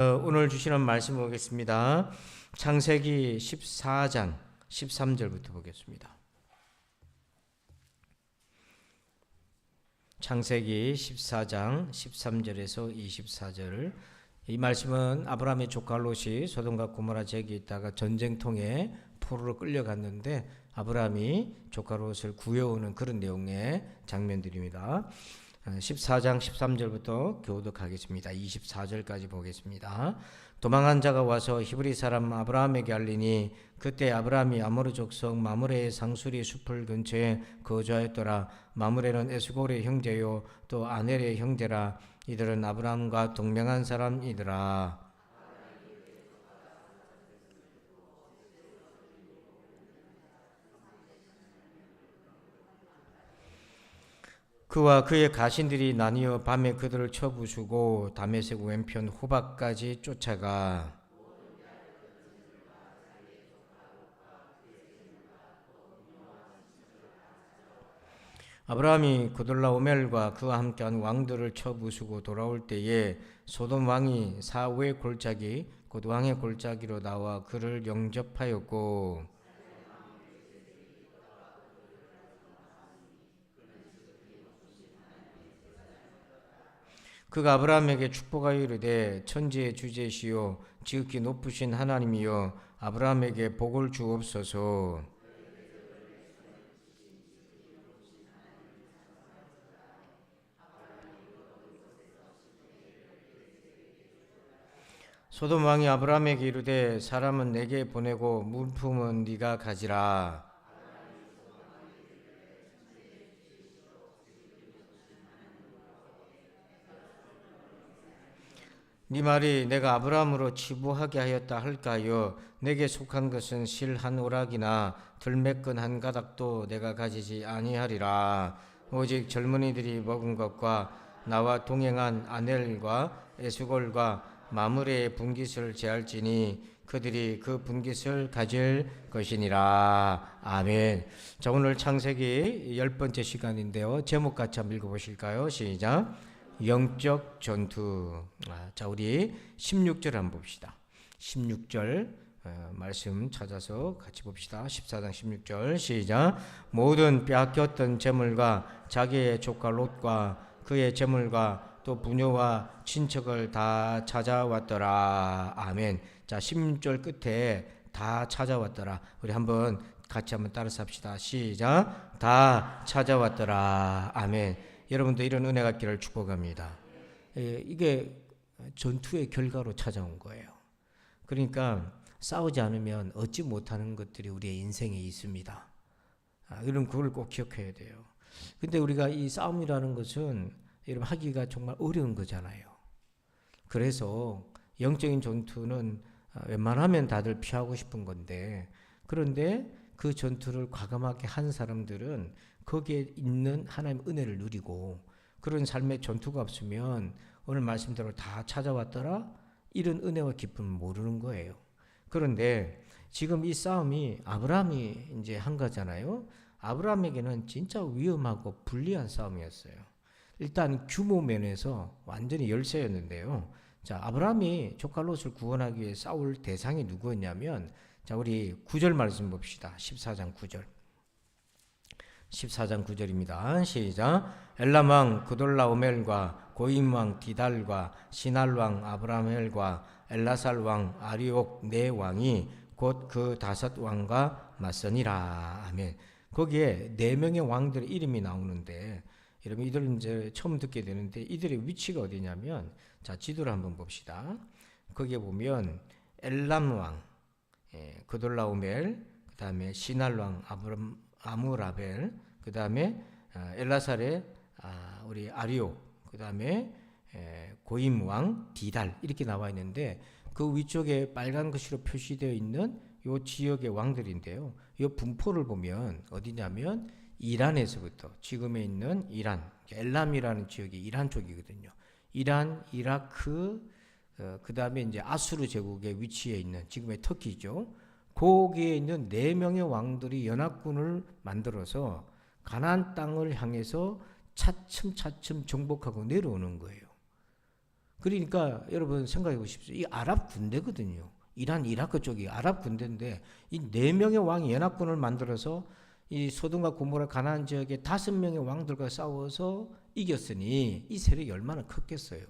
오늘 주시는 말씀 보겠습니다. 창세기 14장 13절부터 보겠습니다. 창세기 14장 13절에서 24절. 이 말씀은 아브라함의 조카 롯이 소돔과 고모라 지역에 있다가 전쟁통에 포로로 끌려갔는데 아브라함이 조카 롯을 구해오는 그런 내용의 장면들입니다. 14장 13절부터 교독하겠습니다. 24절까지 보겠습니다. 도망한 자가 와서 히브리 사람 아브라함에게 알리니 그때 아브라함이 아모르 족속 마므레의 상수리 숲을 근처에 거주하였더라. 마므레는 에스골의 형제요 또 아넬의 형제라. 이들은 아브라함과 동명한 사람이더라. 그와 그의 가신들이 나뉘어 밤에 그들을 쳐부수고 다메섹 왼편 호박까지 쫓아가 아브라함이 그돌라오멜과 그와 함께한 왕들을 쳐부수고 돌아올 때에 소돔 왕이 사우의 골짜기 곧 왕의 골짜기로 나와 그를 영접하였고 그가 아브라함에게 축복하여 이르되 천지의 주제시요 지극히 높으신 하나님이여 아브라함에게 복을 주옵소서. 소돔 왕이 아브라함에게 이르되 사람은 내게 보내고 물품은 네가 가지라. 네 말이 내가 아브라함으로 치부하게 하였다 할까요? 내게 속한 것은 실 한 오락이나 들매끈 한 가닥도 내가 가지지 아니하리라. 오직 젊은이들이 먹은 것과 나와 동행한 아넬과 에스골과 마므레의 분깃을 제할지니 그들이 그 분깃을 가질 것이니라. 아멘. 자, 오늘 창세기 10번째 시간인데요. 제목 같이 한번 읽어보실까요? 시작. 영적 전투. 자, 우리 16절 한번 봅시다. 16절 말씀 찾아서 같이 봅시다. 14장 16절 시작. 모든 빼앗겼던 재물과 자기의 조카 롯과 그의 재물과 또 부녀와 친척을 다 찾아왔더라. 아멘. 자, 16절 끝에 다 찾아왔더라. 우리 한번 같이 한번 따라서 합시다. 시작. 다 찾아왔더라. 아멘. 여러분도 이런 은혜가 있기를 축복합니다. 이게 전투의 결과로 찾아온 거예요. 그러니까 싸우지 않으면 얻지 못하는 것들이 우리의 인생에 있습니다. 여러분 그걸 꼭 기억해야 돼요. 근데 우리가 이 싸움이라는 것은 여러분 하기가 정말 어려운 거잖아요. 그래서 영적인 전투는 웬만하면 다들 피하고 싶은 건데 그런데 그 전투를 과감하게 한 사람들은 거기에 있는 하나님의 은혜를 누리고 그런 삶의 전투가 없으면 오늘 말씀대로 다 찾아왔더라 이런 은혜와 기쁨을 모르는 거예요. 그런데 지금 이 싸움이 아브라함이 이제 한 거잖아요. 아브라함에게는 진짜 위험하고 불리한 싸움이었어요. 일단 규모 면에서 완전히 열세였는데요. 자, 아브라함이 조카 롯을 구원하기 위해 싸울 대상이 누구였냐면 자, 우리 9절 말씀 봅시다. 14장 9절. 14장 9절입니다. 시작. 엘람왕 그돌라오멜과 고임왕 디달과 시날왕 아브라멜과 엘라살왕 아리옥 네 왕이 곧 그 다섯 왕과 맞서니라. 아멘. 거기에 네 명의 왕들의 이름이 나오는데 여러분 이들은 이제 처음 듣게 되는데 이들의 위치가 어디냐면 자, 지도를 한번 봅시다. 거기에 보면 엘람왕 그돌라오멜 그 다음에 시날왕 아무라벨, 그 다음에 엘라살의 우리 아리오, 그 다음에 고임왕 디달 이렇게 나와 있는데 그 위쪽에 빨간 글씨로 표시되어 있는 이 지역의 왕들인데요. 이 분포를 보면 어디냐면 이란에서부터 지금에 있는 이란, 엘람이라는 지역이 이란 쪽이거든요. 이란, 이라크, 그 다음에 이제 아수르 제국의 위치에 있는 지금의 터키죠. 거기에 있는 네 명의 왕들이 연합군을 만들어서 가나안 땅을 향해서 차츰 정복하고 내려오는 거예요. 그러니까 여러분 생각해 보십시오. 이 아랍 군대거든요. 이란 이라크 쪽이 아랍 군대인데 이 4명의 왕이 연합군을 만들어서 이 소돔과 고모라 가나안 지역에 5명의 왕들과 싸워서 이겼으니 이 세력이 얼마나 컸겠어요.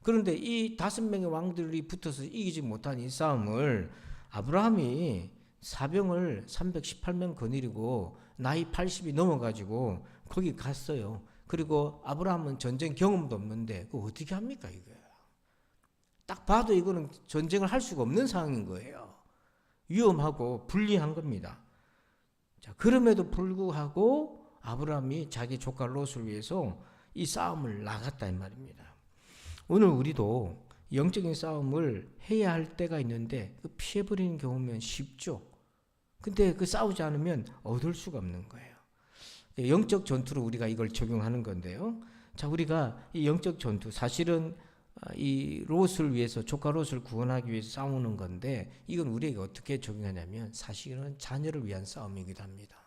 그런데 이 5명의 왕들이 붙어서 이기지 못한 이 싸움을 아브라함이 사병을 318명 거느리고 나이 80이 넘어가지고 거기 갔어요. 그리고 아브라함은 전쟁 경험도 없는데 그거 어떻게 합니까 이거? 딱 봐도 이거는 전쟁을 할 수가 없는 상황인 거예요. 위험하고 불리한 겁니다. 자, 그럼에도 불구하고 아브라함이 자기 조카 롯을 위해서 이 싸움을 나갔다 이 말입니다. 오늘 우리도 영적인 싸움을 해야 할 때가 있는데 그 피해버리는 경우면 쉽죠. 근데 그 싸우지 않으면 얻을 수가 없는 거예요. 영적 전투로 우리가 이걸 적용하는 건데요. 자, 우리가 이 영적 전투 사실은 이 롯을 위해서 조카 롯을 구원하기 위해서 싸우는 건데 이건 우리에게 어떻게 적용하냐면 사실은 자녀를 위한 싸움이기도 합니다.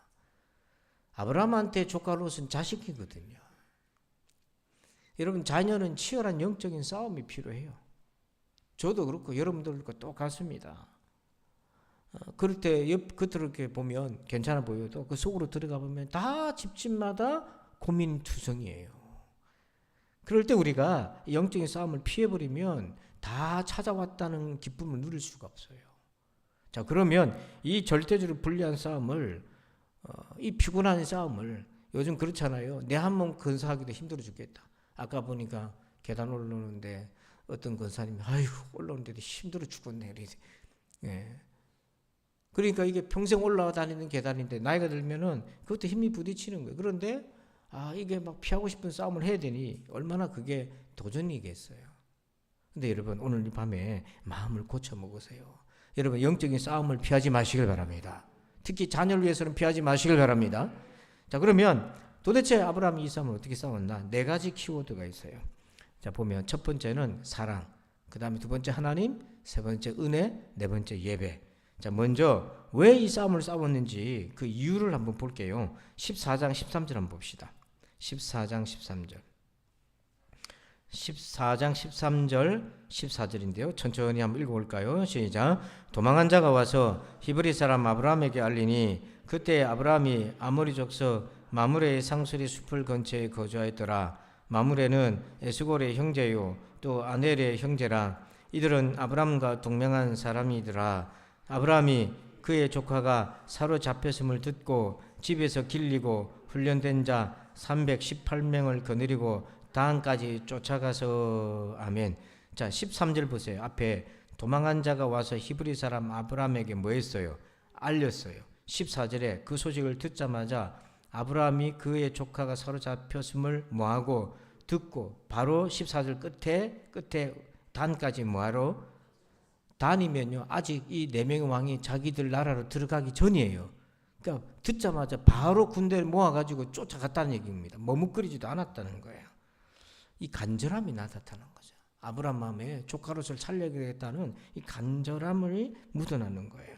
아브라함한테 조카 롯은 자식이거든요. 여러분 자녀는 치열한 영적인 싸움이 필요해요. 저도 그렇고 여러분들도 똑같습니다. 그럴 때 옆 겉으로 이렇게 보면 괜찮아 보여도 그 속으로 들어가 보면 다 집집마다 고민투성이에요. 그럴 때 우리가 영적인 싸움을 피해버리면 다 찾아왔다는 기쁨을 누릴 수가 없어요. 자, 그러면 이 절대적으로 불리한 싸움을 이 피곤한 싸움을 요즘 그렇잖아요. 내 한 몸 건사하기도 힘들어 죽겠다. 아까 보니까 계단 올라오는데 어떤 권사님이 아이고 올라오는데도 힘들어 죽겠네. 예. 그러니까 이게 평생 올라와 다니는 계단인데 나이가 들면은 그것도 힘이 부딪히는 거예요. 그런데 이게 막 피하고 싶은 싸움을 해야 되니 얼마나 그게 도전이겠어요. 근데 여러분 오늘 이 밤에 마음을 고쳐 먹으세요. 여러분 영적인 싸움을 피하지 마시길 바랍니다. 특히 자녀를 위해서는 피하지 마시길 바랍니다. 자, 그러면 도대체 아브라함이 이 싸움을 어떻게 싸웠나? 4가지 키워드가 있어요. 자, 보면 첫 번째는 사랑, 그 다음에 두 번째 하나님, 세 번째 은혜, 네 번째 예배. 자, 먼저 왜 이 싸움을 싸웠는지 그 이유를 한번 볼게요. 14장 13절 한번 봅시다. 14장 13절. 14장 13절 14절인데요. 천천히 한번 읽어볼까요? 시작. 도망한 자가 와서 히브리 사람 아브라함에게 알리니 그때 아브라함이 아모리 족속 마므레의 상수리 숲을 근처에 거주하였더라. 마므레는 에스골의 형제요 또 아넬의 형제라. 이들은 아브라함과 동명한 사람이더라. 아브라함이 그의 조카가 사로잡혔음을 듣고 집에서 길리고 훈련된 자 318명을 거느리고 단까지 쫓아가서 아멘. 자, 13절 보세요. 앞에 도망한 자가 와서 히브리 사람 아브라함에게 뭐 했어요? 알렸어요. 14절에 그 소식을 듣자마자 아브라함이 그의 조카가 사로잡혔음을 뭐하고 듣고 바로 14절 끝에 단까지 뭐하러? 단이면요 아직 이 4명의 왕이 자기들 나라로 들어가기 전이에요. 그러니까 듣자마자 바로 군대를 모아가지고 쫓아갔다는 얘기입니다. 머뭇거리지도 않았다는 거예요. 이 간절함이 나타나는 거죠. 아브라함 마음에 조카 롯을 살려야겠다는 이 간절함을 묻어나는 거예요.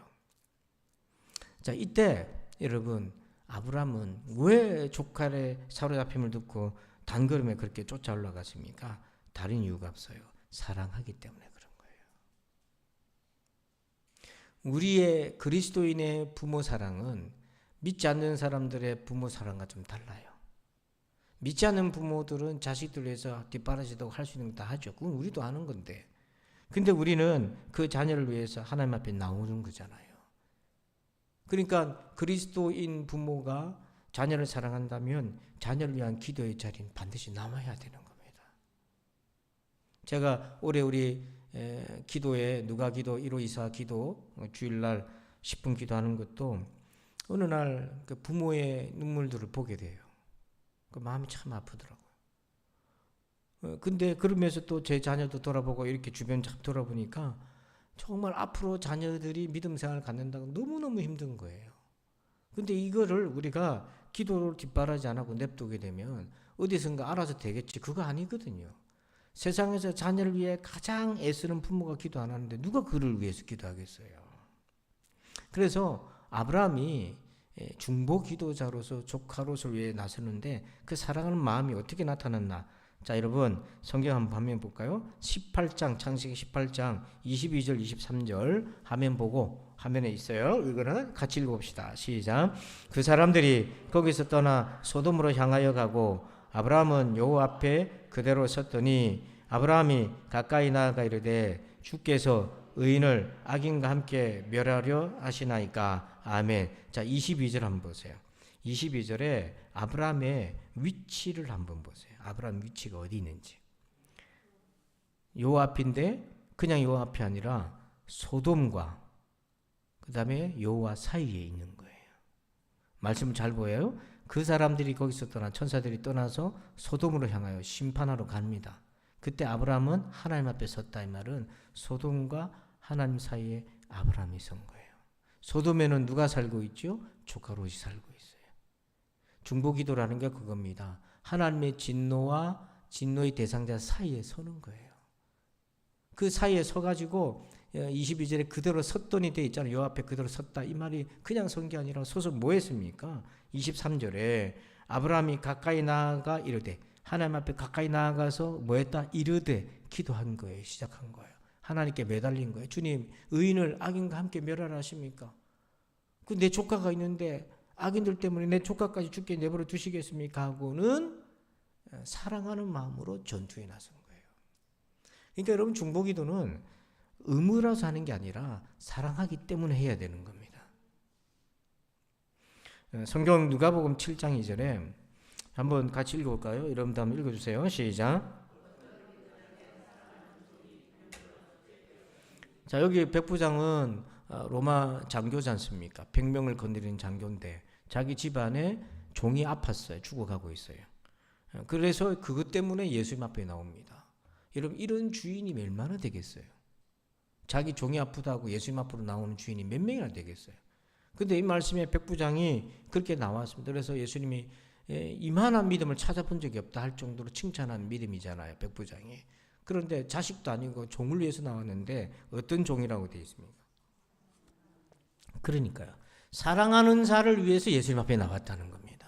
자, 이때 여러분 아브라함은 왜 조카의 사로잡힘을 듣고 단걸음에 그렇게 쫓아 올라갔습니까? 다른 이유가 없어요. 사랑하기 때문에 그런 거예요. 우리의 그리스도인의 부모 사랑은 믿지 않는 사람들의 부모 사랑과 좀 달라요. 믿지 않는 부모들은 자식들 위해서 뒷바라지도 할 수 있는 거 다 하죠. 그건 우리도 하는 건데. 근데 우리는 그 자녀를 위해서 하나님 앞에 나오는 거잖아요. 그러니까 그리스도인 부모가 자녀를 사랑한다면 자녀를 위한 기도의 자리는 반드시 남아야 되는 겁니다. 제가 올해 우리 기도에 누가 기도 1호24 기도 주일날 10분 기도하는 것도 어느 날 그 부모의 눈물들을 보게 돼요. 그 마음이 참 아프더라고요. 근데 그러면서 또 제 자녀도 돌아보고 이렇게 주변 참 돌아보니까 정말 앞으로 자녀들이 믿음 생활을 갖는다고 너무너무 힘든 거예요. 근데 이거를 우리가 기도를 뒷바라지 안 하고 냅두게 되면 어디선가 알아서 되겠지. 그거 아니거든요. 세상에서 자녀를 위해 가장 애쓰는 부모가 기도 안 하는데 누가 그를 위해서 기도하겠어요. 그래서 아브라함이 중보 기도자로서 조카 롯을 위해 나서는데 그 사랑하는 마음이 어떻게 나타났나? 자, 여러분 성경 한번 화면 볼까요? 18장 창세기 18장 22절 23절 화면 보고 화면에 있어요. 이거는 같이 읽어봅시다. 시작. 그 사람들이 거기서 떠나 소돔으로 향하여 가고 아브라함은 여호와 앞에 그대로 섰더니 아브라함이 가까이 나아가 이르되 주께서 의인을 악인과 함께 멸하려 하시나이까. 아멘. 자, 22절 한번 보세요. 22절에 아브라함의 위치를 한번 보세요. 아브라함 위치가 어디 있는지. 요 앞인데 그냥 요 앞이 아니라 소돔과 그 다음에 여호와 사이에 있는 거예요. 말씀 잘 보여요? 그 사람들이 거기서 떠나 천사들이 떠나서 소돔으로 향하여 심판하러 갑니다. 그때 아브라함은 하나님 앞에 섰다. 이 말은 소돔과 하나님 사이에 아브라함이 선 거예요. 소돔에는 누가 살고 있죠? 조카 롯이 살고 있어요. 중보기도라는 게 그겁니다. 하나님의 진노와 진노의 대상자 사이에 서는 거예요. 그 사이에 서가지고 22절에 그대로 섰더니 돼 있잖아요. 요 앞에 그대로 섰다. 이 말이 그냥 선 게 아니라 서서 뭐 했습니까? 23절에 아브라함이 가까이 나아가 이르되 하나님 앞에 가까이 나아가서 뭐 했다? 이르되 기도한 거예요. 시작한 거예요. 하나님께 매달린 거예요. 주님, 의인을 악인과 함께 멸하라 하십니까? 그 내 조카가 있는데 악인들 때문에 내 조카까지 죽게 내버려 두시겠습니까? 하고는 사랑하는 마음으로 전투에 나선 거예요. 그러니까 여러분 중보기도는 의무라서 하는 게 아니라 사랑하기 때문에 해야 되는 겁니다. 성경 누가복음 7장 2절에 한번 같이 읽어볼까요? 여러분도 한번 읽어주세요. 시작. 자, 여기 백부장은 로마 장교지 않습니까? 100명을 건드리는 장교인데 자기 집안에 종이 아팠어요. 죽어가고 있어요. 그래서 그것 때문에 예수님 앞에 나옵니다. 여러분 이런 주인이 얼마나 되겠어요? 자기 종이 아프다고 예수님 앞으로 나오는 주인이 몇 명이나 되겠어요? 근데 이 말씀에 백부장이 그렇게 나왔습니다. 그래서 예수님이 이만한 믿음을 찾아본 적이 없다 할 정도로 칭찬한 믿음이잖아요. 백부장이. 그런데 자식도 아니고 종을 위해서 나왔는데 어떤 종이라고 되어 있습니까? 그러니까요. 사랑하는 자를 위해서 예수님 앞에 나왔다는 겁니다.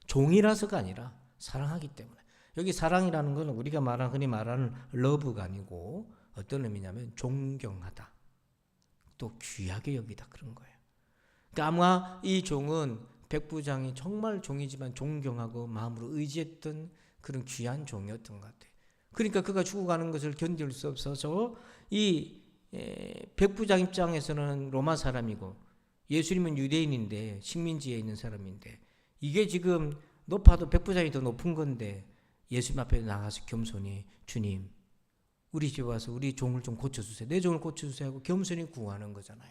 종이라서가 아니라 사랑하기 때문에. 여기 사랑이라는 건 우리가 흔히 말하는 러브가 아니고 어떤 의미냐면 존경하다. 또 귀하게 여기다 그런 거예요. 그러니까 아마 이 종은 백부장이 정말 종이지만 존경하고 마음으로 의지했던 그런 귀한 종이었던 것 같아요. 그러니까 그가 죽어가는 것을 견딜 수 없어서 이 백부장 입장에서는 로마 사람이고 예수님은 유대인인데 식민지에 있는 사람인데 이게 지금 높아도 백부장이 더 높은 건데 예수님 앞에 나가서 겸손히 주님 우리 집에 와서 우리 종을 좀 고쳐주세요. 내 종을 고쳐주세요 하고 겸손히 구하는 거잖아요.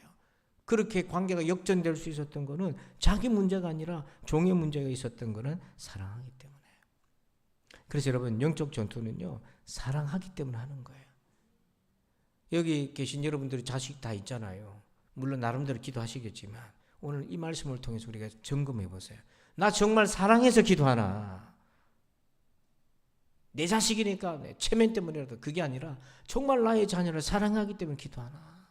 그렇게 관계가 역전될 수 있었던 거는 자기 문제가 아니라 종의 문제가 있었던 거는 사랑하기 때문에. 그래서 여러분 영적 전투는요 사랑하기 때문에 하는 거예요. 여기 계신 여러분들이 자식 다 있잖아요. 물론 나름대로 기도하시겠지만 오늘 이 말씀을 통해서 우리가 점검해 보세요. 나 정말 사랑해서 기도하나? 내 자식이니까 체면 때문이라도 그게 아니라 정말 나의 자녀를 사랑하기 때문에 기도하나?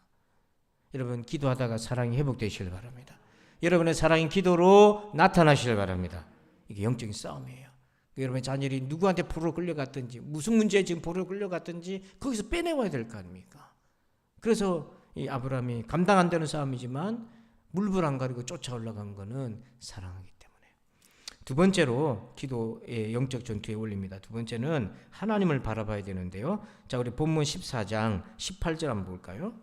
여러분 기도하다가 사랑이 회복되시길 바랍니다. 여러분의 사랑이 기도로 나타나시길 바랍니다. 이게 영적인 싸움이에요. 여러분의 자녀들이 누구한테 포로 끌려갔든지 무슨 문제에 지금 포로 끌려갔든지 거기서 빼내와야 될 거 아닙니까? 그래서 이 아브라함이 감당 안 되는 싸움이지만 물불 안 가리고 쫓아 올라간 거는 사랑하기 때문에. 두 번째로 기도의 영적 전투에 올립니다. 두 번째는 하나님을 바라봐야 되는데요. 자, 우리 본문 14장 18절 한번 볼까요?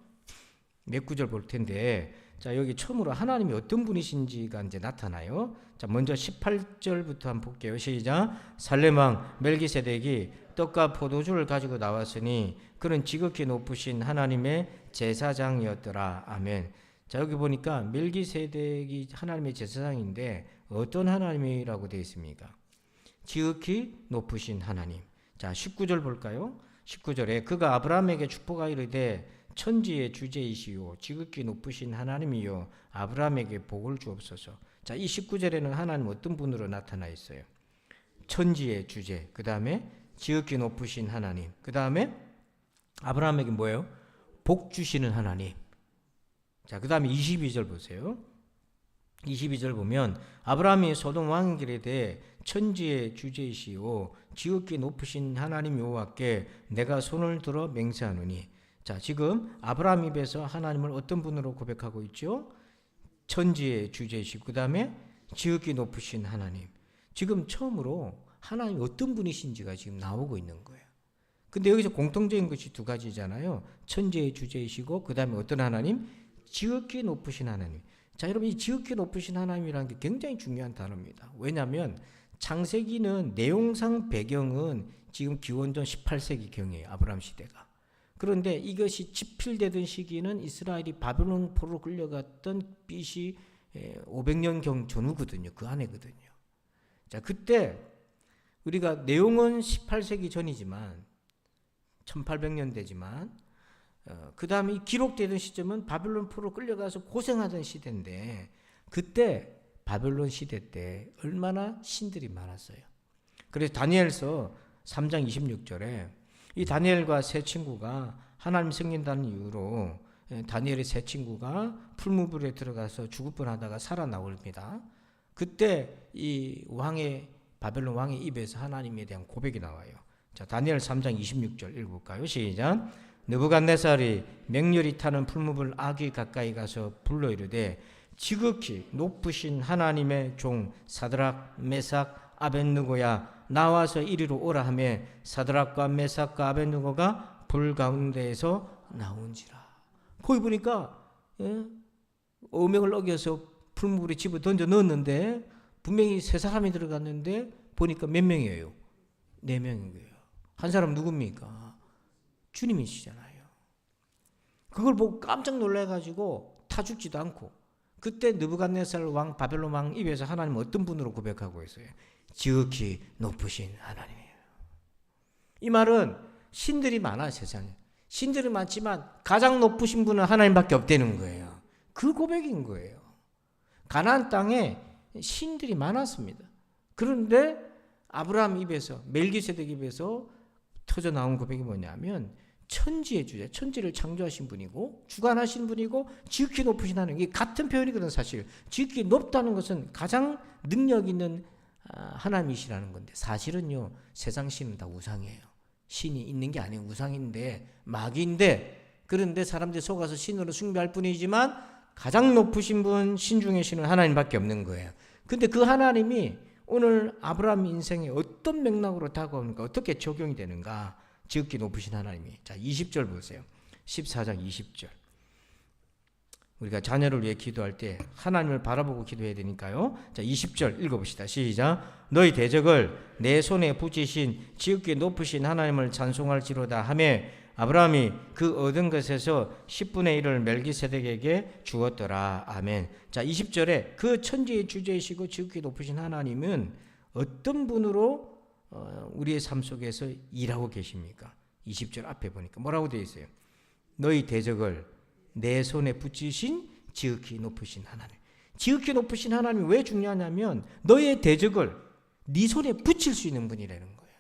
몇 구절 볼 텐데, 자, 여기 처음으로 하나님이 어떤 분이신지가 이제 나타나요. 자, 먼저 18절부터 한번 볼게요. 시작. 살렘왕 멜기세덱이 떡과 포도주를 가지고 나왔으니 그는 지극히 높으신 하나님의 제사장이었더라. 아멘. 자, 여기 보니까 멜기세덱이 하나님의 제사장인데 어떤 하나님이라고 되어 있습니까? 지극히 높으신 하나님. 자, 19절 볼까요? 19절에 그가 아브라함에게 축복하 이르되 천지의 주제이시요 지극히 높으신 하나님이요 아브라함에게 복을 주옵소서. 자, 이 19절에는 하나님 어떤 분으로 나타나 있어요? 천지의 주제, 그 다음에 지극히 높으신 하나님, 그 다음에 아브라함에게 뭐예요? 복 주시는 하나님. 자, 그 다음에 22절 보세요. 22절 보면 아브라함이 소돔 왕의 길에 대해 천지의 주제이시오 지극히 높으신 하나님 여호와께 내가 손을 들어 맹세하노니. 자, 지금 아브라함 입에서 하나님을 어떤 분으로 고백하고 있죠? 천지의 주제이시고 그 다음에 지극히 높으신 하나님. 지금 처음으로 하나님이 어떤 분이신지가 지금 나오고 있는 거예요. 근데 여기서 공통적인 것이 두 가지잖아요. 천지의 주제이시고 그 다음에 어떤 하나님? 지극히 높으신 하나님. 자, 여러분 이 지극히 높으신 하나님이라는 게 굉장히 중요한 단어입니다. 왜냐하면 창세기는 내용상 배경은 지금 기원전 18세기경이에요. 아브라함 시대가. 그런데 이것이 집필되던 시기는 이스라엘이 바벨론 포로로 끌려갔던 BC 500년경 전후거든요. 그 안에거든요. 자, 그때 우리가 내용은 18세기 전이지만 1800년대지만 그 다음에 기록되던 시점은 바벨론 포로로 끌려가서 고생하던 시대인데 그때 바벨론 시대 때 얼마나 신들이 많았어요. 그래서 다니엘서 3장 26절에 이 다니엘과 세 친구가 하나님 섬긴다는 이유로 다니엘의 세 친구가 풀무불에 들어가서 죽을 뻔하다가 살아나옵니다. 그때 이 바벨론 왕의 입에서 하나님에 대한 고백이 나와요. 자, 다니엘 3장 26절 읽어볼까요? 시작. 느부갓네살이 맹렬히 타는 풀무불 아귀 가까이 가서 불러 이르되 지극히 높으신 하나님의 종 사드락 메삭 아벳느고야 나와서 이리로 오라 하며 사드락과 메삭과 아벳느고가 불 가운데에서 나온지라. 거기 보니까 어명을 어겨서 풀무불에 집어 던져 넣었는데 분명히 세 사람이 들어갔는데 보니까 몇 명이에요? 4명인 거예요. 한 사람 누굽니까? 주님이시잖아요. 그걸 보고 깜짝 놀라가지고 타 죽지도 않고 그때 느부갓네살 왕 바벨론 왕 입에서 하나님 어떤 분으로 고백하고 있어요? 지극히 높으신 하나님이에요. 이 말은 신들이 많아 세상에. 신들이 많지만 가장 높으신 분은 하나님밖에 없다는 거예요. 그 고백인 거예요. 가나안 땅에 신들이 많았습니다. 그런데 아브라함 입에서 멜기세덱 입에서 터져 나온 고백이 뭐냐면 천지의 주제, 천지를 창조하신 분이고 주관하신 분이고 지극히 높으신 하나님. 이게 같은 표현이거든 사실. 지극히 높다는 것은 가장 능력 있는 하나님이시라는 건데 사실은요 세상 신은 다 우상이에요. 신이 있는 게 아니에요. 우상인데 마귀인데 그런데 사람들이 속아서 신으로 숭배할 뿐이지만 가장 높으신 분 신 중에 신은 하나님밖에 없는 거예요. 근데 그 하나님이 오늘 아브라함 인생에 어떤 맥락으로 다가오는가 어떻게 적용이 되는가 지극히 높으신 하나님이. 자 20절 보세요. 14장 20절. 우리가 자녀를 위해 기도할 때 하나님을 바라보고 기도해야 되니까요. 자 20절 읽어봅시다. 시작. 너희 대적을 내 손에 붙이신 지극히 높으신 하나님을 찬송할지로다 하며 아브라함이 그 얻은 것에서 10분의 1을 멜기세덱에게 주었더라. 아멘. 자 20절에 그 천지의 주제이시고 지극히 높으신 하나님은 어떤 분으로 우리의 삶 속에서 일하고 계십니까? 20절 앞에 보니까 뭐라고 되어 있어요? 너희 대적을 내 손에 붙이신 지극히 높으신 하나님. 지극히 높으신 하나님이 왜 중요하냐면 너의 대적을 네 손에 붙일 수 있는 분이라는 거예요.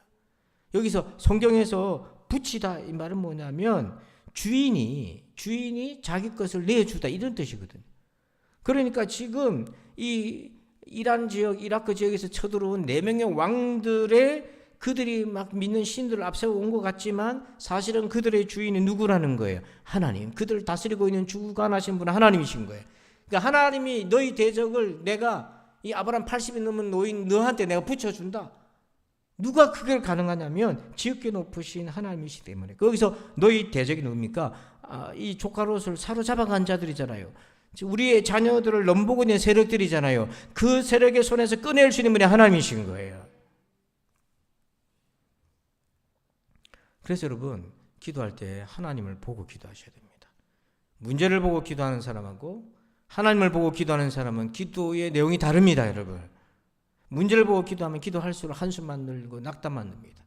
여기서 성경에서 붙이다 이 말은 뭐냐면 주인이 자기 것을 내주다 이런 뜻이거든요. 그러니까 지금 이 이란 지역, 이라크 지역에서 쳐들어온 4명의 왕들의 그들이 막 믿는 신들을 앞세워 온 것 같지만 사실은 그들의 주인이 누구라는 거예요? 하나님. 그들을 다스리고 있는 주관하신 분은 하나님이신 거예요. 그러니까 하나님이 너희 대적을 내가 이 아브라함 80이 넘은 노인 너한테 내가 붙여준다. 누가 그걸 가능하냐면 지극히 높으신 하나님이시기 때문에. 거기서 너희 대적이 누굽니까? 이 조카 롯을 사로잡아간 자들이잖아요. 우리의 자녀들을 넘보고 있는 세력들이잖아요. 그 세력의 손에서 꺼낼 수 있는 분이 하나님이신 거예요. 그래서 여러분 기도할 때 하나님을 보고 기도하셔야 됩니다. 문제를 보고 기도하는 사람하고 하나님을 보고 기도하는 사람은 기도의 내용이 다릅니다. 여러분 문제를 보고 기도하면 기도할수록 한숨만 늘고 낙담만 듭니다.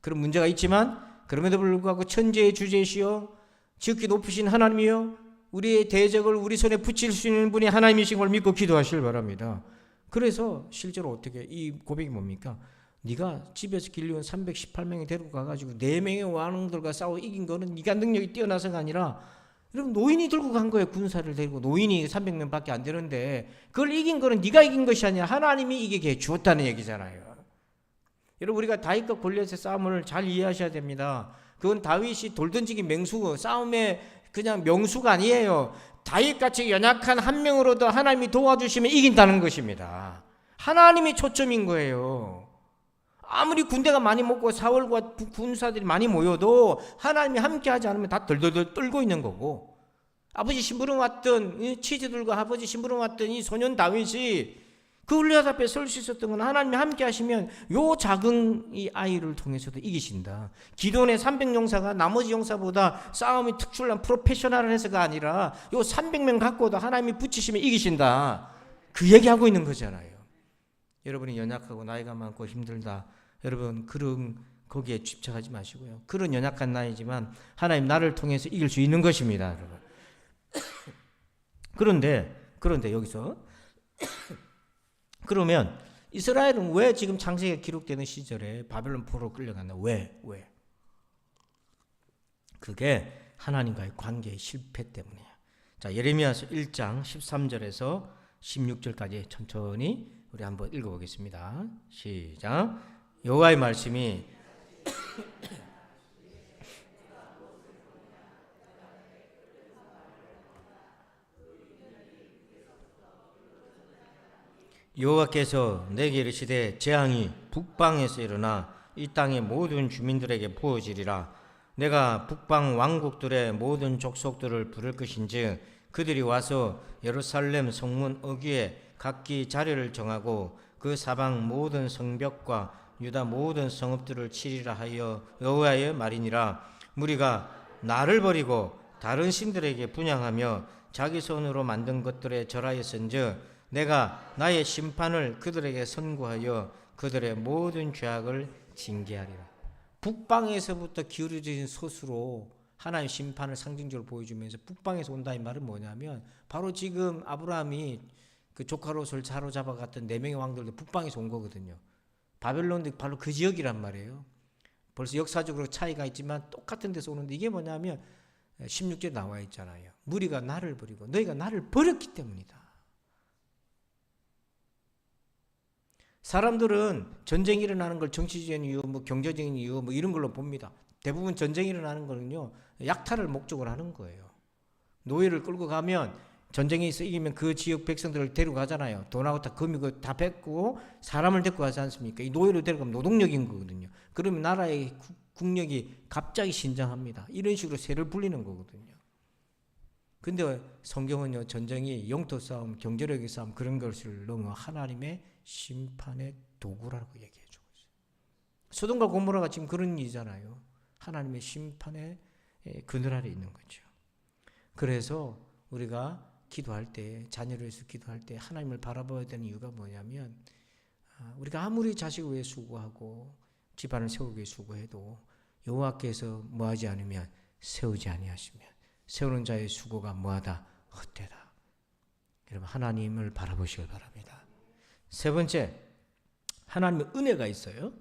그런 문제가 있지만 그럼에도 불구하고 천지의 주제시여 지극히 높으신 하나님이여 우리의 대적을 우리 손에 붙일 수 있는 분이 하나님이신 걸 믿고 기도하시길 바랍니다. 그래서 실제로 어떻게 이 고백이 뭡니까? 네가 집에서 길리온 318명이 데리고 가가지고 4명의 왕들과 싸워 이긴 거는 네가 능력이 뛰어나서가 아니라 여러분 노인이 들고 간 거예요. 군사를 데리고 노인이 300명밖에 안 되는데 그걸 이긴 거는 네가 이긴 것이 아니라 하나님이 이기게 해 주었다는 얘기잖아요. 여러분 우리가 다윗과 골리앗의 싸움을 잘 이해하셔야 됩니다. 그건 다윗이 돌 던지기 맹수 싸움의 그냥 명수가 아니에요. 다윗같이 연약한 한 명으로도 하나님이 도와주시면 이긴다는 것입니다. 하나님이 초점인 거예요. 아무리 군대가 많이 먹고 사월과 군사들이 많이 모여도 하나님이 함께하지 않으면 다 덜덜덜 떨고 있는 거고, 아버지 심부름 왔던 치즈들과 아버지 심부름 왔던 이 소년 다윗이 그 골리앗 앞에 설 수 있었던 건 하나님이 함께 하시면 요 작은 이 아이를 통해서도 이기신다. 기존의 300용사가 나머지 용사보다 싸움이 특출난 프로페셔널을 해서가 아니라 요 300명 갖고도 하나님이 붙이시면 이기신다. 그 얘기하고 있는 거잖아요. 여러분이 연약하고 나이가 많고 힘들다. 여러분 그런 거기에 집착하지 마시고요. 그런 연약한 나이지만 하나님 나를 통해서 이길 수 있는 것입니다. 여러분. 그런데 여기서 그러면 이스라엘은 왜 지금 창세기가 기록되는 시절에 바벨론 포로로 끌려갔나? 왜? 그게 하나님과의 관계의 실패 때문이에요. 자, 예레미야서 1장 13절에서 16절까지 천천히 우리 한번 읽어보겠습니다. 시작. 여호와의 말씀이 여호와께서 내게 이르시되 재앙이 북방에서 일어나 이 땅의 모든 주민들에게 부어지리라. 내가 북방 왕국들의 모든 족속들을 부를 것인즉 그들이 와서 예루살렘 성문 어귀에 각기 자리를 정하고 그 사방 모든 성벽과 유다 모든 성읍들을 치리라 하여 여호와의 말이니라. 무리가 나를 버리고 다른 신들에게 분향하며 자기 손으로 만든 것들에 절하였은즉 내가 나의 심판을 그들에게 선고하여 그들의 모든 죄악을 징계하리라. 북방에서부터 기울어진 솥으로 하나님의 심판을 상징적으로 보여주면서 북방에서 온다 이 말은 뭐냐면 바로 지금 아브라함이 그 조카 롯을 사로잡아갔던 4명의 왕들도 북방에서 온 거거든요. 바벨론도 바로 그 지역이란 말이에요. 벌써 역사적으로 차이가 있지만 똑같은 데서 오는데 이게 뭐냐면 16절에 나와 있잖아요. 무리가 나를 버리고 너희가 나를 버렸기 때문이다. 사람들은 전쟁이 일어나는 걸 정치적인 이유, 경제적인 이유 이런 걸로 봅니다. 대부분 전쟁이 일어나는 거는요 약탈을 목적으로 하는 거예요. 노예를 끌고 가면 전쟁에 있어 이기면 그 지역 백성들을 데려가잖아요. 돈하고 다 금이고 다 뺏고 사람을 데리고 가지 않습니까? 이 노예를 데려가면 노동력인 거거든요. 그러면 나라의 국력이 갑자기 신장합니다. 이런 식으로 세를 불리는 거거든요. 근데 성경은요 전쟁이 영토 싸움, 경제력의 싸움 그런 것을 넘어 하나님의 심판의 도구라고 얘기해 주고 있어요. 소돔과 고모라가 지금 그런 일이잖아요. 하나님의 심판의 그늘 아래 있는 거죠. 그래서 우리가 기도할 때, 자녀를 위해서 기도할 때 하나님을 바라봐야 되는 이유가 뭐냐면 우리가 아무리 자식을 위해 수고하고 집안을 세우기 위해 수고해도 여호와께서 뭐하지 않으면 세우지 아니하시면 세우는 자의 수고가 뭐하다? 헛되다. 여러분 하나님을 바라보시길 바랍니다. 세 번째, 하나님의 은혜가 있어요.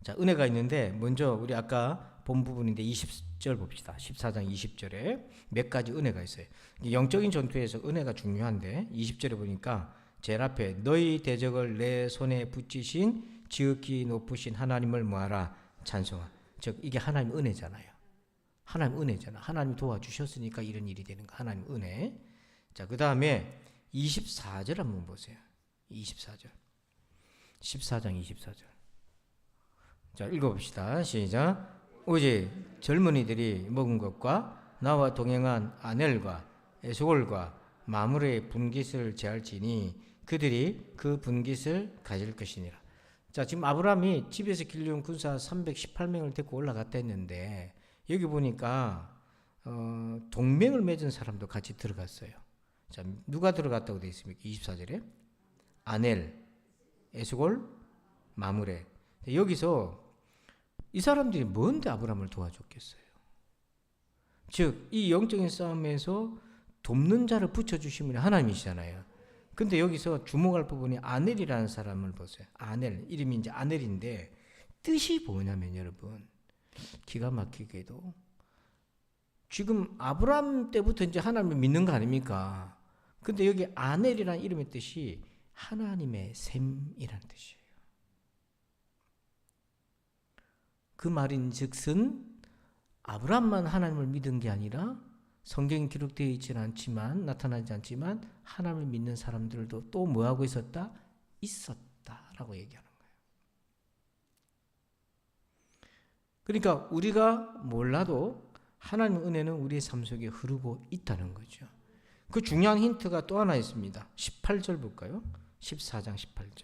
자, 은혜가 있는데 먼저 우리 아까 본 부분인데 20절 봅시다. 14장 20절에 몇 가지 은혜가 있어요. 영적인 전투에서 은혜가 중요한데 20절에 보니까 제일 앞에 너희 대적을 내 손에 붙이신 지극히 높으신 하나님을 뭐하라? 찬송하. 즉 이게 하나님의 은혜잖아요. 하나님 은혜잖아. 하나님 도와주셨으니까 이런 일이 되는 거. 하나님 은혜. 자, 그 다음에 24절 한번 보세요. 24절. 14장 24절. 자, 읽어봅시다. 시작. 오직 젊은이들이 먹은 것과 나와 동행한 아넬과 에스골과 마므레의 분깃을 제할지니 그들이 그 분깃을 가질 것이니라. 자, 지금 아브라함이 집에서 길러온 군사 318명을 데리고 올라갔다 했는데 여기 보니까 동맹을 맺은 사람도 같이 들어갔어요. 자, 누가 들어갔다고 되어 있습니까? 24절에 아넬, 에스골, 마므레. 여기서 이 사람들이 뭔데 아브라함을 도와줬겠어요? 즉, 이 영적인 싸움에서 돕는 자를 붙여주시면 하나님이시잖아요. 근데 여기서 주목할 부분이 아넬이라는 사람을 보세요. 아넬, 이름이 이제 아넬인데 뜻이 뭐냐면 여러분 기가 막히게도 지금 아브라함 때부터 이제 하나님을 믿는 거 아닙니까? 근데 여기 아넬이라는 이름의 뜻이 하나님의 셈이라는 뜻이에요. 그 말인즉슨 아브라함만 하나님을 믿은 게 아니라 성경에 기록되어 있지는 않지만 나타나지 않지만 하나님을 믿는 사람들도 또 뭐하고 있었다? 있었다라고 얘기하는 거예요. 그러니까 우리가 몰라도 하나님 은혜는 우리의 삶 속에 흐르고 있다는 거죠. 그 중요한 힌트가 또 하나 있습니다. 18절 볼까요? 14장 18절.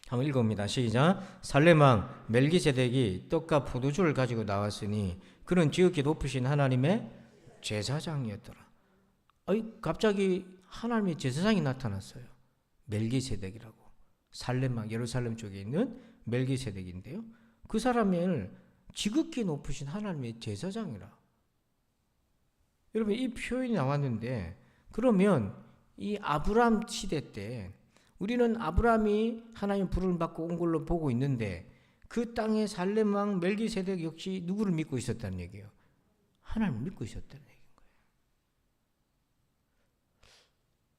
한번 읽어봅니다. 시작. 살렘왕 멜기세덱이 떡과 포도주를 가지고 나왔으니 그는 지극히 높으신 하나님의 제사장이었더라. 갑자기 하나님의 제사장이 나타났어요. 멜기세덱이라고. 살렘왕 예루살렘 쪽에 있는 멜기세덱인데요. 그 사람을 지극히 높으신 하나님의 제사장이라. 여러분 이 표현이 나왔는데 그러면 이 아브라함 시대 때 우리는 아브라함이 하나님의 부름을 받고 온 걸로 보고 있는데 그 땅의 살렘 왕 멜기세덱 역시 누구를 믿고 있었다는 얘기예요? 하나님을 믿고 있었다는 얘기인 거예요.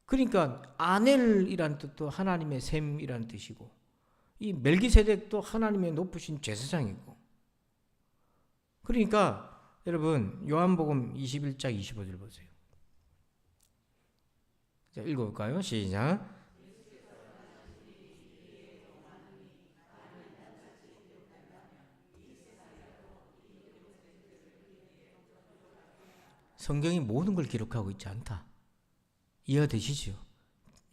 그러니까 아넬이라는 뜻도 하나님의 셈이라는 뜻이고 이 멜기세덱도 하나님의 높으신 제사장이고 그러니까 여러분 요한복음 21장 25절 보세요. 자, 읽어볼까요? 시작. 성경이 모든 걸 기록하고 있지 않다. 이해가 되시죠?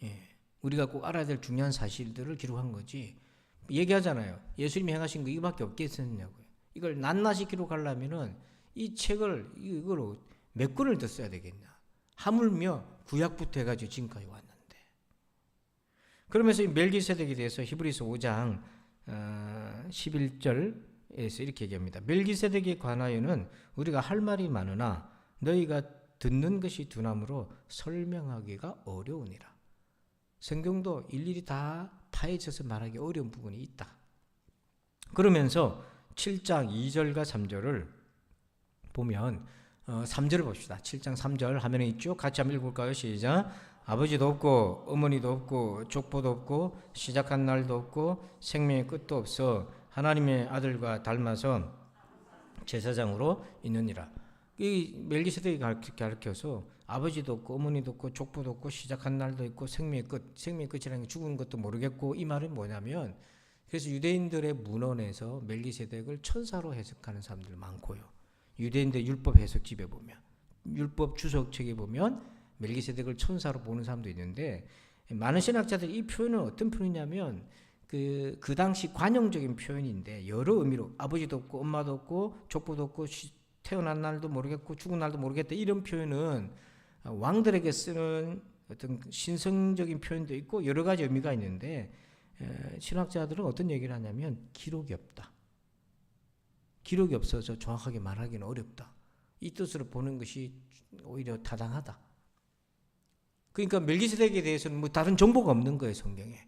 예. 우리가 꼭 알아야 될 중요한 사실들을 기록한 거지. 얘기하잖아요. 예수님이 행하신 거 이거밖에 없겠느냐고요. 이걸 낱낱이 기록하려면은 이 책을 이거로 몇 권을 더 써야 되겠냐. 하물며 구약부터 해가지고 지금까지 왔는데. 그러면서 이 멜기세덱에 대해서 히브리서 5장 11절에서 이렇게 얘기합니다. 멜기세덱에 관하여는 우리가 할 말이 많으나 너희가 듣는 것이 두나무로 설명하기가 어려우니라. 성경도 일일이 다 파헤쳐서 말하기 어려운 부분이 있다. 그러면서 7장 2절과 3절을 보면 3절을 봅시다. 7장 3절 화면에 있죠? 같이 한번 읽어볼까요? 시작. 아버지도 없고 어머니도 없고 족보도 없고 시작한 날도 없고 생명의 끝도 없어 하나님의 아들과 닮아서 제사장으로 있느니라. 이 멜기세덱이 가르쳐서 아버지도 없고 어머니도 없고 족보도 없고 시작한 날도 있고 생명의 끝이라는 게 죽은 것도 모르겠고 이 말은 뭐냐면 그래서 유대인들의 문헌에서 멜기세덱을 천사로 해석하는 사람들 많고요. 유대인들 율법 해석집에 보면 율법 주석책에 보면 멜기세덱을 천사로 보는 사람도 있는데 많은 신학자들이 이 표현은 어떤 표현이냐면 그 당시 관용적인 표현인데 여러 의미로 아버지도 없고 엄마도 없고 족보도 없고 태어난 날도 모르겠고 죽은 날도 모르겠다 이런 표현은 왕들에게 쓰는 어떤 신성적인 표현도 있고 여러 가지 의미가 있는데 신학자들은 어떤 얘기를 하냐면 기록이 없다. 기록이 없어서 정확하게 말하기는 어렵다. 이 뜻으로 보는 것이 오히려 타당하다. 그러니까 멜기세덱에 대해서는 뭐 다른 정보가 없는 거예요, 성경에.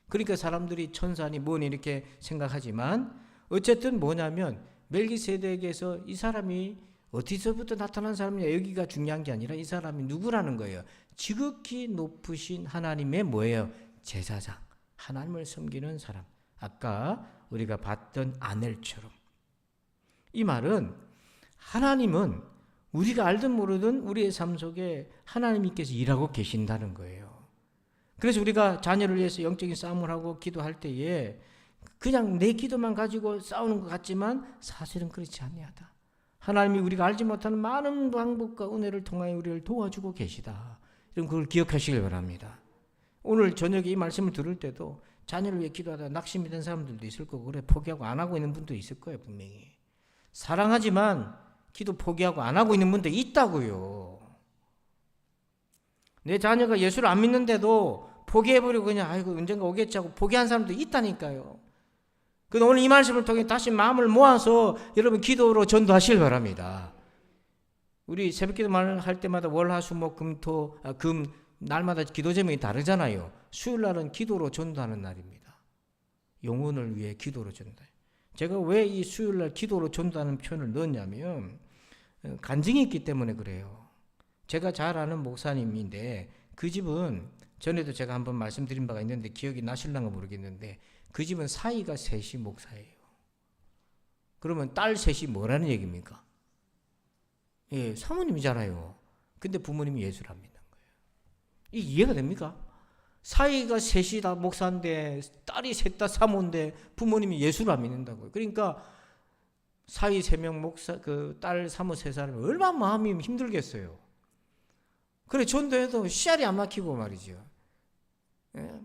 그러니까 사람들이 천사니 뭐니 이렇게 생각하지만 어쨌든 뭐냐면 멜기세덱에서 이 사람이 어디서부터 나타난 사람이냐 여기가 중요한 게 아니라 이 사람이 누구라는 거예요. 지극히 높으신 하나님의 뭐예요? 제사장. 하나님을 섬기는 사람. 아까 우리가 봤던 아넬처럼. 이 말은 하나님은 우리가 알든 모르든 우리의 삶 속에 하나님께서 일하고 계신다는 거예요. 그래서 우리가 자녀를 위해서 영적인 싸움을 하고 기도할 때에 그냥 내 기도만 가지고 싸우는 것 같지만 사실은 그렇지 아니하다. 하나님이 우리가 알지 못하는 많은 방법과 은혜를 통하여 우리를 도와주고 계시다. 여러분 그걸 기억하시길 바랍니다. 오늘 저녁에 이 말씀을 들을 때도 자녀를 위해 기도하다 낙심이 된 사람들도 있을 거고 그래 포기하고 안 하고 있는 분도 있을 거예요. 분명히. 사랑하지만 기도 포기하고 안 하고 있는 분도 있다고요. 내 자녀가 예수를 안 믿는데도 포기해버리고 그냥 아이고 언젠가 오겠지 하고 포기한 사람도 있다니까요. 그래서 오늘 이 말씀을 통해 다시 마음을 모아서 여러분 기도로 전도하시길 바랍니다. 우리 새벽기도 할 때마다 월, 화, 수, 목, 금, 토, 금 날마다 기도 제목이 다르잖아요. 수요일 날은 기도로 전도하는 날입니다. 영혼을 위해 기도로 전도해요. 제가 왜 이 수요일 날 기도로 전도하는 표현을 넣었냐면 간증이 있기 때문에 그래요. 제가 잘 아는 목사님인데 그 집은 전에도 제가 한번 말씀드린 바가 있는데 기억이 나실랑가 모르겠는데 그 집은 사이가 셋이 목사예요. 그러면 딸 셋이 뭐라는 얘기입니까? 예, 사모님이잖아요. 근데 부모님이 예수를 안 믿는 거예요. 이게 이해가 됩니까? 사이가 셋이 다 목사인데 딸이 셋 다 사모인데 부모님이 예수를 안 믿는다고요. 그러니까 사이 3명 목사 그 딸 사모 3사람이 얼마나 마음이 힘들겠어요. 그래 전도해도 씨알이 안 막히고 말이죠. 예?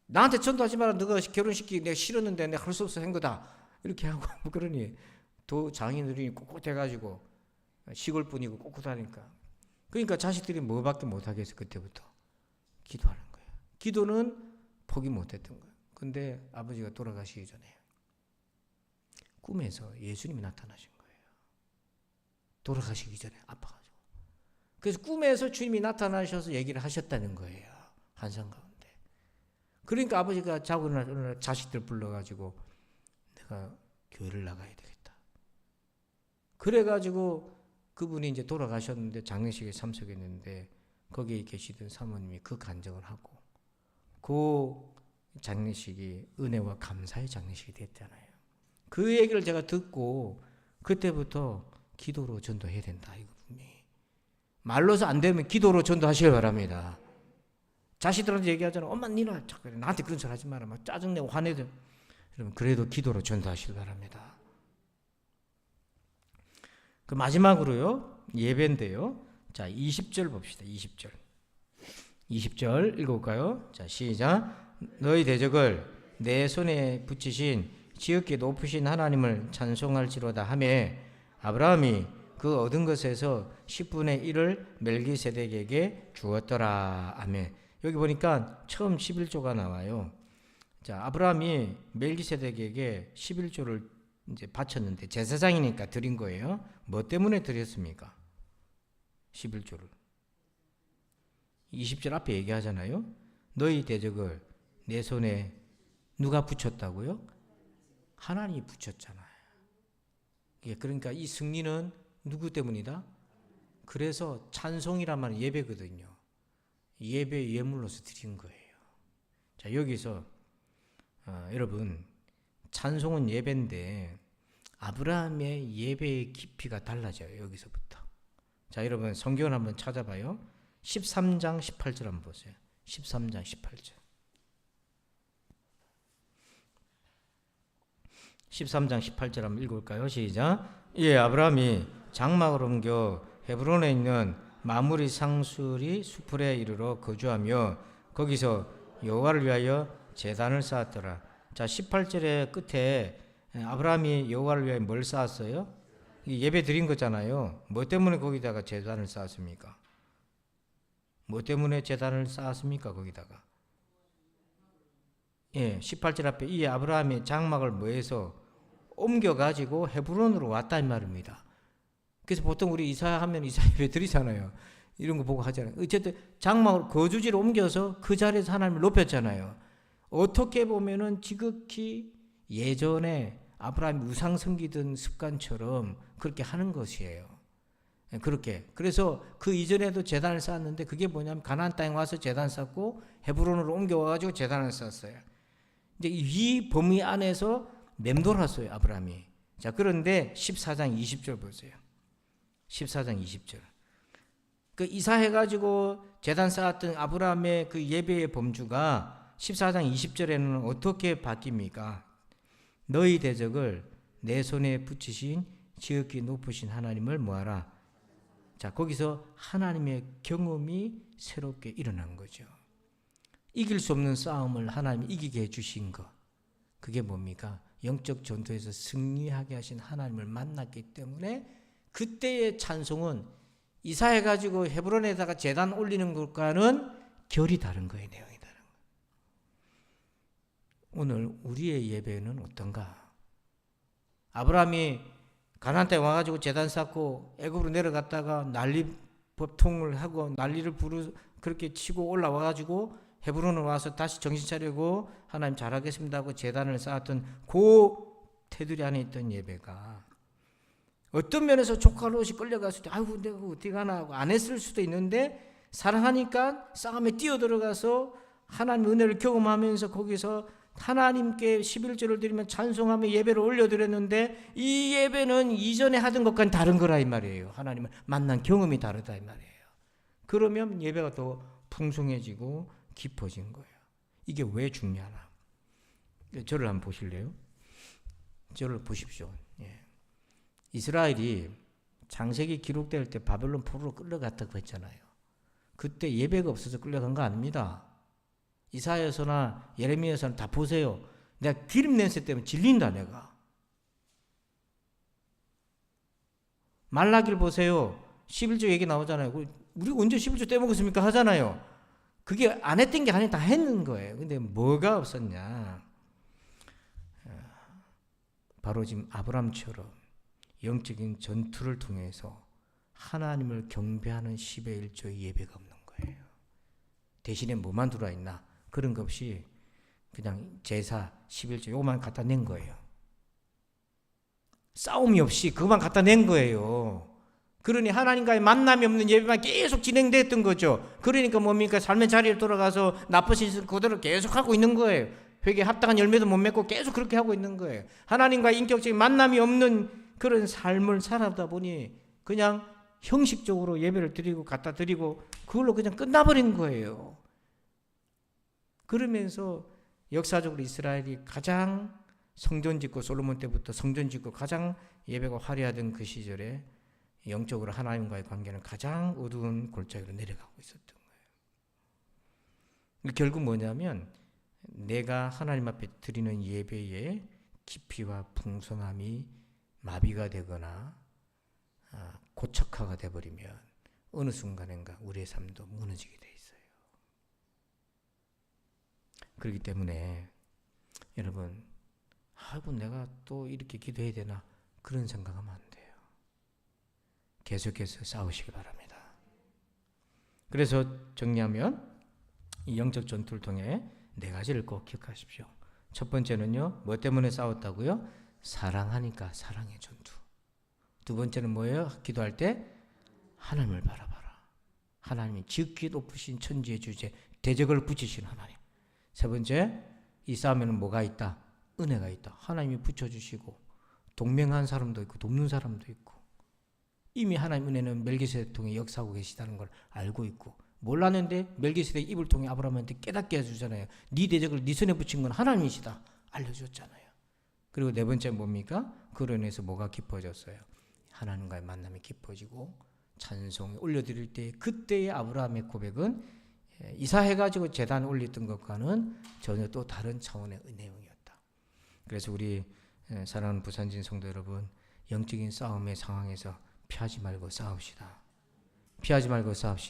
나한테 전도하지 마라. 너가 결혼시키기 내가 싫었는데 내가 할 수 없어 한 거다. 이렇게 하고 그러니 도 장인들이 꼿꼿해가지고 시골 분이고 꼿꼿하니까 그러니까 자식들이 뭐밖에 못하겠어. 그때부터 기도하는 거예요. 기도는 포기 못했던 거예요. 근데 아버지가 돌아가시기 전에 꿈에서 예수님이 나타나신 거예요. 돌아가시기 전에 아파가지고. 그래서 꿈에서 주님이 나타나셔서 얘기를 하셨다는 거예요. 환상 가운데. 그러니까 아버지가 자고 일어나 자식들 불러가지고 내가 교회를 나가야 되겠다. 그래가지고 그분이 이제 돌아가셨는데 장례식에 참석했는데 거기에 계시던 사모님이 그 간증을 하고 그 장례식이 은혜와 감사의 장례식이 됐잖아요. 그 얘기를 제가 듣고 그때부터 기도로 전도해야 된다. 이거 분명히. 말로서 안 되면 기도로 전도하시기 바랍니다. 자식들한테 얘기하잖아. 엄마 니나 자꾸 나한테 그런 소리 하지 마라. 막 짜증내고 화내든. 여러분 그래도 기도로 전도하시기 바랍니다. 그 마지막으로요. 예배인데요. 자 20절 봅시다. 20절 읽어볼까요? 자 시작. 너희 대적을 내 손에 붙이신 지극히 높으신 하나님을 찬송할지로다 하매 아브라함이 그 얻은 것에서 10분의 1을 멜기세덱에게 주었더라. 아멘. 여기 보니까 처음 11조가 나와요. 자, 아브라함이 멜기세덱에게 11조를 이제 바쳤는데 제사장이니까 드린 거예요. 뭐 때문에 드렸습니까? 11조를. 20절 앞에 얘기하잖아요. 너희 대적을 내 손에 누가 붙였다고요? 하나님이 붙였잖아요. 그러니까 이 승리는 누구 때문이다? 그래서 찬송이란 말은 예배거든요. 예배 예물로서 드린 거예요. 자, 여기서 여러분 찬송은 예배인데 아브라함의 예배의 깊이가 달라져요. 여기서부터. 자, 여러분 성경을 한번 찾아봐요. 13장 18절 한번 보세요. 13장 18절. 13장 18절 한번 읽어볼까요? 시작. 예, 아브라함이 장막을 옮겨 헤브론에 있는 마므리 상수리 수풀에 이르러 거주하며 거기서 여호와를 위하여 제단을 쌓았더라. 자, 18절의 끝에 아브라함이 여호와를 위하여 뭘 쌓았어요? 예배 드린 거잖아요. 뭐 때문에 거기다가 제단을 쌓았습니까? 뭐 때문에 제단을 쌓았습니까? 거기다가. 예, 18절 앞에 이 아브라함이 장막을 뭐해서 옮겨가지고 헤브론으로 왔다 이 말입니다. 그래서 보통 우리 이사하면 이사 예배 드리잖아요. 이런 거 보고 하잖아요. 어쨌든 장막을 거주지로 옮겨서 그 자리에서 하나님을 높였잖아요. 어떻게 보면은 지극히 예전에 아브라함이 우상 섬기던 습관처럼 그렇게 하는 것이에요. 그렇게. 그래서 그 이전에도 제단을 쌓았는데 그게 뭐냐면 가나안 땅에 와서 제단 쌓고 헤브론으로 옮겨와가지고 제단을 쌓았어요. 이제 이 범위 안에서 맴돌았어요, 아브라함이. 자, 그런데 14장 20절 보세요. 14장 20절. 그 이사해가지고 제단 쌓았던 아브라함의 그 예배의 범주가 14장 20절에는 어떻게 바뀝니까? 너희 대적을 내 손에 붙이신 지극히 높으신 하나님을 뭐하라? 자, 거기서 하나님의 경험이 새롭게 일어난 거죠. 이길 수 없는 싸움을 하나님이 이기게 해주신 것. 그게 뭡니까? 영적 전투에서 승리하게 하신 하나님을 만났기 때문에 그때의 찬송은 이사해가지고 헤브론에다가 제단 올리는 것과는 결이 다른 거예요. 내용이 다른 거예요. 오늘 우리의 예배는 어떤가? 아브라함이 가나안 땅에 와가지고 제단 쌓고 애굽으로 내려갔다가 난리 법통을 하고 난리를 그렇게 치고 올라와가지고 헤브론으로 와서 다시 정신 차리고 하나님 잘하겠습니다 하고 제단을 쌓았던 그 테두리 안에 있던 예배가 어떤 면에서 조카 롯이 끌려갔을 때 아이고 내가 어떻게 가나 하고 안 했을 수도 있는데 사랑하니까 싸움에 뛰어들어가서 하나님 은혜를 경험하면서 거기서 하나님께 11조를 드리면 찬송하며 예배를 올려드렸는데 이 예배는 이전에 하던 것과는 다른 거라 이 말이에요. 하나님을 만난 경험이 다르다 이 말이에요. 그러면 예배가 더 풍성해지고 깊어진 거예요. 이게 왜 중요하나? 저를 한번 보실래요? 저를 보십시오. 예. 이스라엘이 창세기 기록될 때 바벨론 포로로 끌려갔다고 했잖아요. 그때 예배가 없어서 끌려간 거 아닙니다. 이사야서나 예레미야서는 다 보세요. 내가 기름 냄새 때문에 질린다 내가. 말라기를 보세요. 11조 얘기 나오잖아요. 우리 언제 11조 떼먹었습니까 하잖아요. 그게 안 했던 게 아니라 다 했는 거예요. 근데 뭐가 없었냐? 바로 지금 아브람처럼 영적인 전투를 통해서 하나님을 경배하는 10의 1조의 예배가 없는 거예요. 대신에 뭐만 들어있나? 그런 거 없이 그냥 제사 11조 요것만 갖다 낸 거예요. 싸움이 없이 그것만 갖다 낸 거예요. 그러니 하나님과의 만남이 없는 예배만 계속 진행됐던 거죠. 그러니까 뭡니까? 삶의 자리에 돌아가서 나쁘신 짓을 그대로 계속 하고 있는 거예요. 회개에 합당한 열매도 못 맺고 계속 그렇게 하고 있는 거예요. 하나님과의 인격적인 만남이 없는 그런 삶을 살아다 보니 그냥 형식적으로 예배를 드리고 갖다 드리고 그걸로 그냥 끝나버린 거예요. 그러면서 역사적으로 이스라엘이 가장 성전 짓고 솔로몬 때부터 성전 짓고 가장 예배가 화려하던 그 시절에 영적으로 하나님과의 관계는 가장 어두운 골짜기로 내려가고 있었던 거예요. 결국 뭐냐면 내가 하나님 앞에 드리는 예배의 깊이와 풍성함이 마비가 되거나 고착화가 되어버리면 어느 순간인가 우리의 삶도 무너지게 돼 있어요. 그렇기 때문에 여러분 아이고 내가 또 이렇게 기도해야 되나 그런 생각하면 안 돼요. 계속해서 싸우시기 바랍니다. 그래서 정리하면 이 영적 전투를 통해 네 가지를 꼭 기억하십시오. 첫 번째는요. 뭐 때문에 싸웠다고요? 사랑하니까 사랑의 전투. 두 번째는 뭐예요? 기도할 때 하나님을 바라봐라. 하나님이 지극히 높으신 천지의 주제 대적을 붙이신 하나님. 세 번째 이 싸움에는 뭐가 있다? 은혜가 있다. 하나님이 붙여주시고 동맹한 사람도 있고 돕는 사람도 있고 이미 하나님 은혜는 멜기세덱 통해 역사하고 계시다는 걸 알고 있고 몰랐는데 멜기세덱 입을 통해 아브라함한테 깨닫게 해주잖아요. 네 대적을 네 손에 붙인 건 하나님이시다. 알려줬잖아요. 그리고 네 번째 뭡니까? 그로 인해서 뭐가 깊어졌어요? 하나님과의 만남이 깊어지고 찬송이 올려드릴 때 그때의 아브라함의 고백은 이사해가지고 제단 올렸던 것과는 전혀 또 다른 차원의 내용이었다. 그래서 우리 사랑하는 부산진 성도 여러분 영적인 싸움의 상황에서 피하지 말고 싸웁시다. 피하지 말고 싸웁시다.